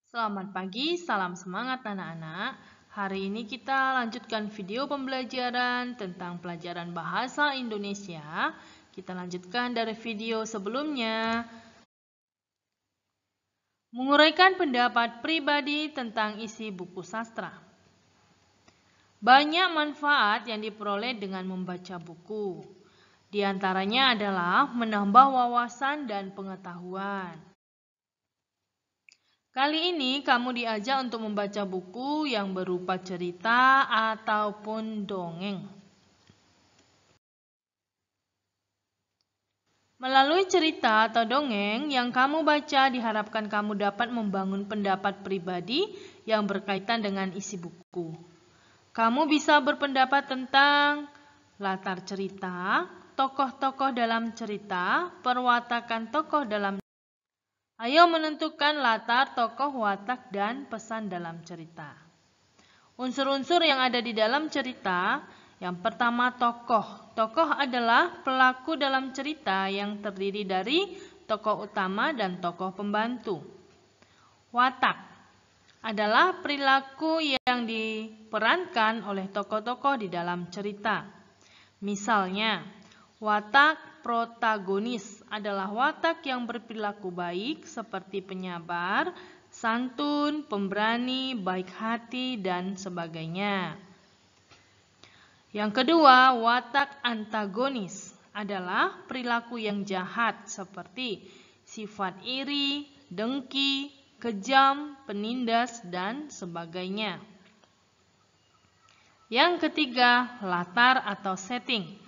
Selamat pagi, salam semangat anak-anak. Hari ini kita lanjutkan video pembelajaran tentang pelajaran bahasa Indonesia. Kita lanjutkan dari video sebelumnya. Menguraikan pendapat pribadi tentang isi buku sastra. Banyak manfaat yang diperoleh dengan membaca buku. Di antaranya adalah menambah wawasan dan pengetahuan. Kali ini kamu diajak untuk membaca buku yang berupa cerita ataupun dongeng. Melalui cerita atau dongeng yang kamu baca diharapkan kamu dapat membangun pendapat pribadi yang berkaitan dengan isi buku. Kamu bisa berpendapat tentang latar cerita, tokoh-tokoh dalam cerita, perwatakan tokoh dalam. Ayo menentukan latar, tokoh, watak, dan pesan dalam cerita. Unsur-unsur yang ada di dalam cerita, yang pertama tokoh. Tokoh adalah pelaku dalam cerita yang terdiri dari tokoh utama dan tokoh pembantu. Watak adalah perilaku yang diperankan oleh tokoh-tokoh di dalam cerita. Misalnya, watak protagonis adalah watak yang berperilaku baik seperti penyabar, santun, pemberani, baik hati, dan sebagainya. Yang kedua, watak antagonis adalah perilaku yang jahat seperti sifat iri, dengki, kejam, penindas, dan sebagainya. Yang ketiga, latar atau setting.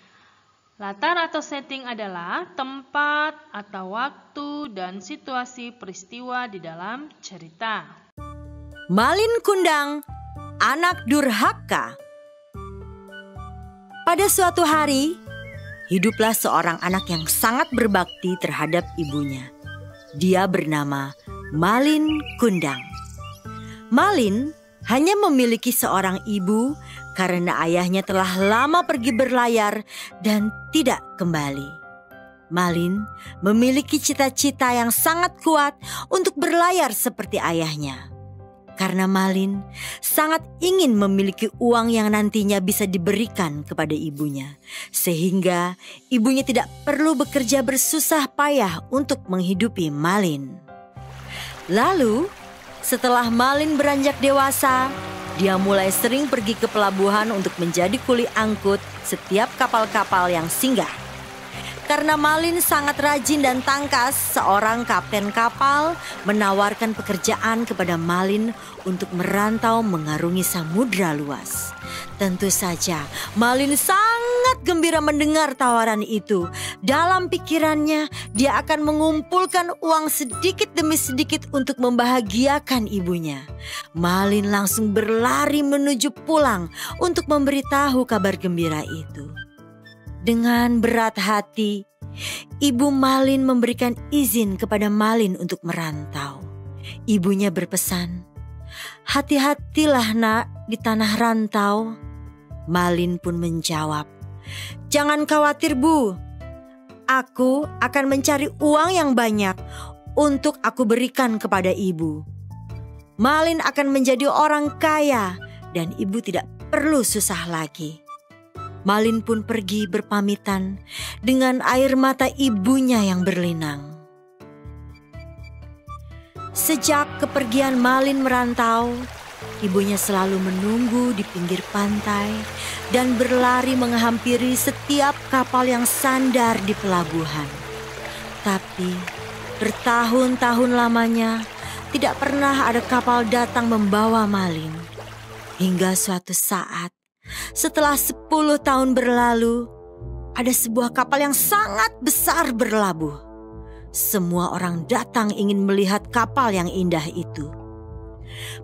Latar atau setting adalah tempat atau waktu dan situasi peristiwa di dalam cerita. Malin Kundang, anak durhaka. Pada suatu hari, hiduplah seorang anak yang sangat berbakti terhadap ibunya. Dia bernama Malin Kundang. Malin hanya memiliki seorang ibu karena ayahnya telah lama pergi berlayar dan tidak kembali. Malin memiliki cita-cita yang sangat kuat untuk berlayar seperti ayahnya. Karena Malin sangat ingin memiliki uang yang nantinya bisa diberikan kepada ibunya. Sehingga ibunya tidak perlu bekerja bersusah payah untuk menghidupi Malin. Lalu setelah Malin beranjak dewasa, dia mulai sering pergi ke pelabuhan untuk menjadi kuli angkut setiap kapal-kapal yang singgah. Karena Malin sangat rajin dan tangkas, seorang kapten kapal menawarkan pekerjaan kepada Malin untuk merantau mengarungi samudra luas. Tentu saja Malin sangat gembira mendengar tawaran itu. Dalam pikirannya dia akan mengumpulkan uang sedikit demi sedikit untuk membahagiakan ibunya. Malin langsung berlari menuju pulang untuk memberitahu kabar gembira itu. Dengan berat hati, ibu Malin memberikan izin kepada Malin untuk merantau. Ibunya berpesan, "Hati-hatilah nak di tanah rantau." Malin pun menjawab, "Jangan khawatir Bu, aku akan mencari uang yang banyak untuk aku berikan kepada ibu. Malin akan menjadi orang kaya dan ibu tidak perlu susah lagi." Malin pun pergi berpamitan dengan air mata ibunya yang berlinang. Sejak kepergian Malin merantau, ibunya selalu menunggu di pinggir pantai dan berlari menghampiri setiap kapal yang sandar di pelabuhan. Tapi bertahun-tahun lamanya tidak pernah ada kapal datang membawa Malin. Hingga suatu saat, setelah 10 tahun berlalu, ada sebuah kapal yang sangat besar berlabuh. Semua orang datang ingin melihat kapal yang indah itu.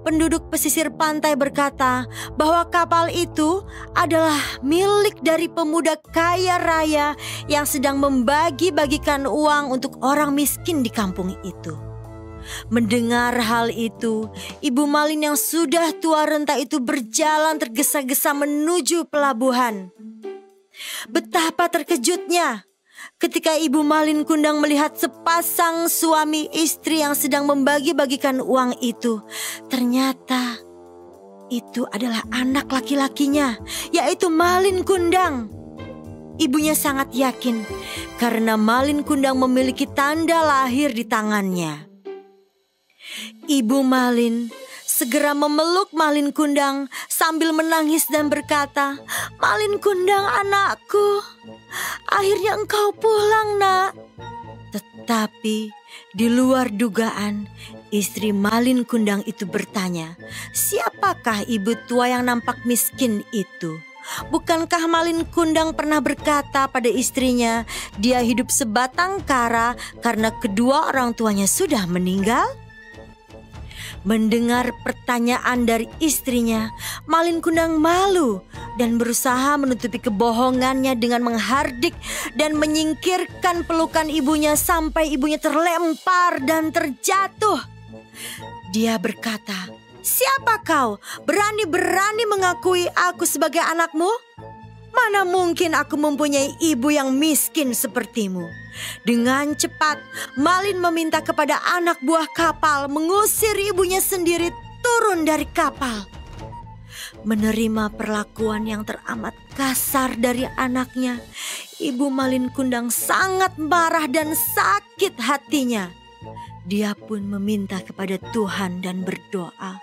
Penduduk pesisir pantai berkata bahwa kapal itu adalah milik dari pemuda kaya raya yang sedang membagi-bagikan uang untuk orang miskin di kampung itu. Mendengar hal itu, ibu Malin yang sudah tua renta itu berjalan tergesa-gesa menuju pelabuhan. Betapa terkejutnya Ketika Ibu Malin Kundang melihat sepasang suami istri yang sedang membagi-bagikan uang itu, ternyata itu adalah anak laki-lakinya, yaitu Malin Kundang. Ibunya sangat yakin karena Malin Kundang memiliki tanda lahir di tangannya. Ibu Malin segera memeluk Malin Kundang sambil menangis dan berkata, "Malin Kundang anakku, akhirnya engkau pulang nak." Tetapi di luar dugaan, istri Malin Kundang itu bertanya, "Siapakah ibu tua yang nampak miskin itu?" Bukankah Malin Kundang pernah berkata pada istrinya, dia hidup sebatang kara karena kedua orang tuanya sudah meninggal? Mendengar pertanyaan dari istrinya, Malin Kundang malu dan berusaha menutupi kebohongannya dengan menghardik dan menyingkirkan pelukan ibunya sampai ibunya terlempar dan terjatuh. Dia berkata, "Siapa kau? Berani-berani mengakui aku sebagai anakmu? Mana mungkin aku mempunyai ibu yang miskin sepertimu." Dengan cepat, Malin meminta kepada anak buah kapal mengusir ibunya sendiri turun dari kapal. Menerima perlakuan yang teramat kasar dari anaknya, Ibu Malin Kundang sangat marah dan sakit hatinya. Dia pun meminta kepada Tuhan dan berdoa,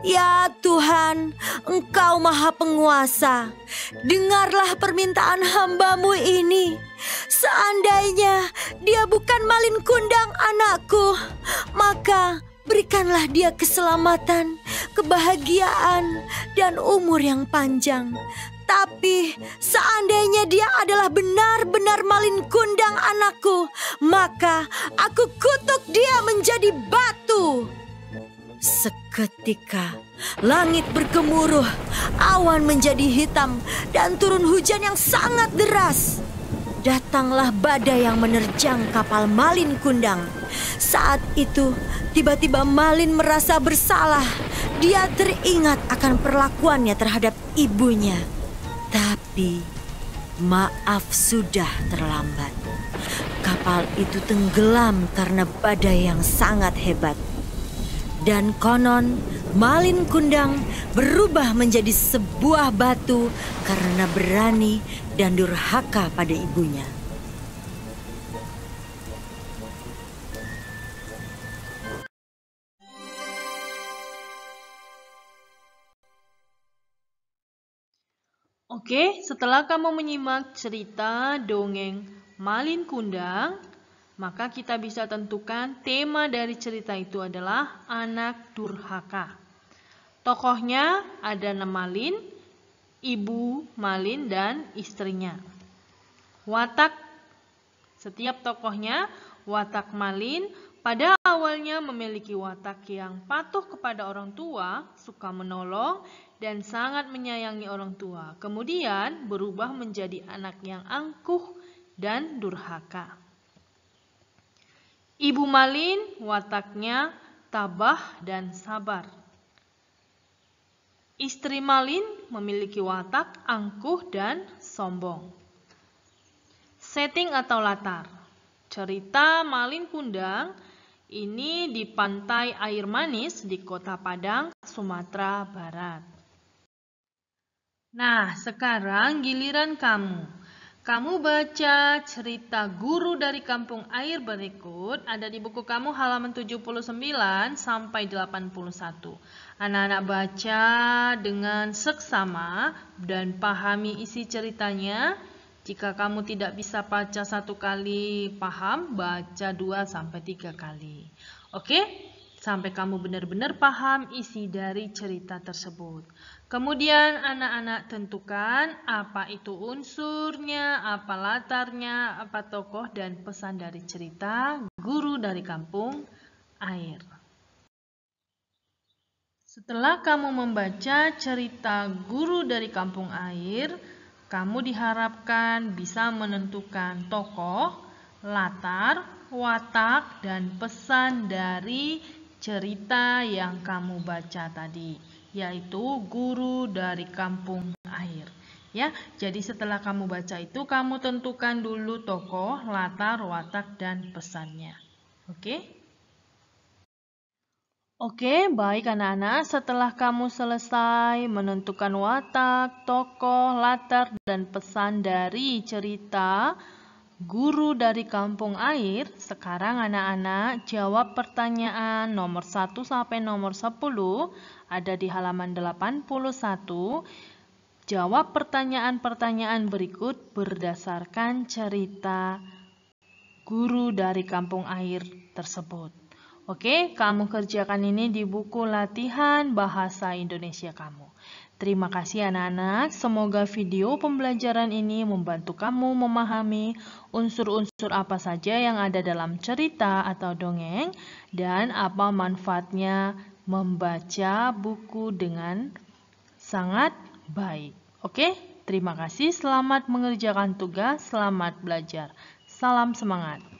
"Ya Tuhan, Engkau Maha Penguasa, dengarlah permintaan hamba-Mu ini. Seandainya dia bukan Malin Kundang anakku, maka berikanlah dia keselamatan, kebahagiaan, dan umur yang panjang. Tapi seandainya dia adalah benar-benar Malin Kundang anakku, maka aku kutuk dia menjadi batu." Seketika langit bergemuruh, awan menjadi hitam dan turun hujan yang sangat deras. Datanglah badai yang menerjang kapal Malin Kundang. Saat itu tiba-tiba Malin merasa bersalah. Dia teringat akan perlakuannya terhadap ibunya. Tapi maaf, sudah terlambat. Kapal itu tenggelam karena badai yang sangat hebat. Dan konon Malin Kundang berubah menjadi sebuah batu karena berani dan durhaka pada ibunya. Oke, setelah kamu menyimak cerita dongeng Malin Kundang, maka kita bisa tentukan tema dari cerita itu adalah anak durhaka. Tokohnya ada Malin, Ibu Malin, dan istrinya. Watak setiap tokohnya, watak Malin pada awalnya memiliki watak yang patuh kepada orang tua, suka menolong, dan sangat menyayangi orang tua. Kemudian berubah menjadi anak yang angkuh dan durhaka. Ibu Malin wataknya tabah dan sabar. Istri Malin memiliki watak angkuh dan sombong. Setting atau latar. Cerita Malin Kundang ini di pantai air manis di Kota Padang, Sumatera Barat. Nah, sekarang giliran kamu. Kamu baca cerita Guru dari Kampung Air berikut, ada di buku kamu halaman 79 sampai 81. Anak-anak baca dengan seksama dan pahami isi ceritanya. Jika kamu tidak bisa baca 1 kali paham, baca 2 sampai 3 kali. Oke? Sampai kamu benar-benar paham isi dari cerita tersebut. Kemudian anak-anak tentukan apa itu unsurnya, apa latarnya, apa tokoh dan pesan dari cerita Guru dari Kampung Air. Setelah kamu membaca cerita Guru dari Kampung Air, kamu diharapkan bisa menentukan tokoh, latar, watak, dan pesan dari cerita yang kamu baca tadi, yaitu Guru dari Kampung Air. Ya, jadi setelah kamu baca itu, kamu tentukan dulu tokoh, latar, watak, dan pesannya. Oke? Oke, baik anak-anak. Setelah kamu selesai menentukan watak, tokoh, latar, dan pesan dari cerita Guru dari Kampung Air, sekarang anak-anak jawab pertanyaan nomor 1 sampai nomor 10 ada di halaman 81. Jawab pertanyaan-pertanyaan berikut berdasarkan cerita Guru dari Kampung Air tersebut. Oke, kamu kerjakan ini di buku latihan bahasa Indonesia kamu. Terima kasih anak-anak, semoga video pembelajaran ini membantu kamu memahami unsur-unsur apa saja yang ada dalam cerita atau dongeng dan apa manfaatnya membaca buku dengan sangat baik. Oke, terima kasih, selamat mengerjakan tugas, selamat belajar. Salam semangat.